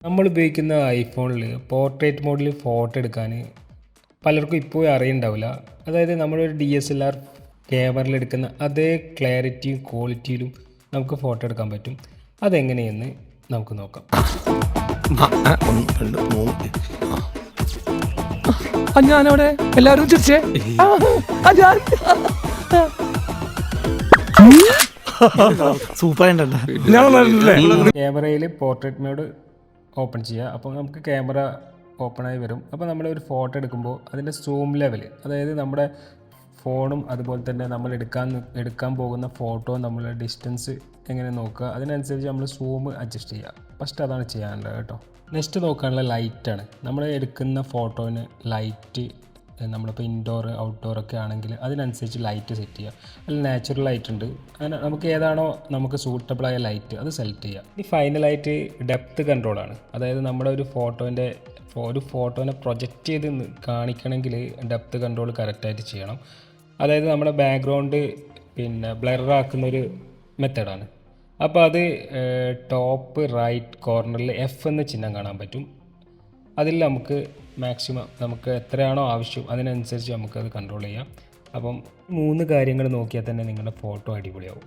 നമ്മൾ ഉപയോഗിക്കുന്ന ഐഫോണിൽ പോർട്രേറ്റ് മോഡിൽ ഫോട്ടോ എടുക്കാൻ പലർക്കും ഇപ്പോൾ അറിയുണ്ടാവില്ല. അതായത് നമ്മളൊരു DSLR ക്യാമറയിൽ എടുക്കുന്ന അതേ ക്ലാരിറ്റിയും ക്വാളിറ്റിയിലും നമുക്ക് ഫോട്ടോ എടുക്കാൻ പറ്റും. അതെങ്ങനെയെന്ന് നമുക്ക് നോക്കാം. ഞാനവിടെ എല്ലാവരും ചിരിച്ചേ. ക്യാമറയിൽ പോർട്രേറ്റ് മോഡ് ഓപ്പൺ ചെയ്യുക. അപ്പോൾ നമുക്ക് ക്യാമറ ഓപ്പണായി വരും. അപ്പോൾ നമ്മളൊരു ഫോട്ടോ എടുക്കുമ്പോൾ അതിൻ്റെ സൂം ലെവൽ, അതായത് നമ്മുടെ ഫോണും അതുപോലെ തന്നെ നമ്മൾ എടുക്കാൻ പോകുന്ന ഫോട്ടോ നമ്മളെ ഡിസ്റ്റൻസ് എങ്ങനെ നോക്കുക, അതിനനുസരിച്ച് നമ്മൾ സൂം അഡ്ജസ്റ്റ് ചെയ്യുക. ഫസ്റ്റ് അതാണ് ചെയ്യാനുള്ളത് കേട്ടോ. നെക്സ്റ്റ് നോക്കാനുള്ള ലൈറ്റാണ്. നമ്മൾ എടുക്കുന്ന ഫോട്ടോന് ലൈറ്റ് നമ്മളിപ്പോൾ ഇൻഡോർ ഔട്ട്ഡോർ ഒക്കെ ആണെങ്കിൽ അതിനനുസരിച്ച് ലൈറ്റ് സെറ്റ് ചെയ്യുക. അതിൽ നാച്ചുറൽ ലൈറ്റ് ഉണ്ട്, അങ്ങനെ നമുക്ക് ഏതാണോ നമുക്ക് സൂട്ടബിളായ ലൈറ്റ് അത് സെലക്ട് ചെയ്യുക. ഈ ഫൈനലായിട്ട് ഡെപ്ത് കൺട്രോളാണ്. അതായത് നമ്മുടെ ഒരു ഫോട്ടോനെ പ്രൊജക്റ്റ് ചെയ്ത് കാണിക്കണമെങ്കിൽ ഡെപ്ത് കൺട്രോൾ കറക്റ്റായിട്ട് ചെയ്യണം. അതായത് നമ്മുടെ ബാക്ക്ഗ്രൗണ്ട് ബ്ലറാക്കുന്നൊരു മെത്തേഡാണ്. അപ്പോൾ അത് ടോപ്പ് റൈറ്റ് കോർണറിൽ F എന്ന ചിഹ്നം കാണാൻ പറ്റും. അതിൽ നമുക്ക് മാക്സിമം നമുക്ക് എത്രയാണോ ആവശ്യം അതിനനുസരിച്ച് നമുക്കത് കൺട്രോൾ ചെയ്യാം. അപ്പം 3 കാര്യങ്ങൾ നോക്കിയാൽ തന്നെ നിങ്ങളുടെ ഫോട്ടോ അടിപൊളിയാവും.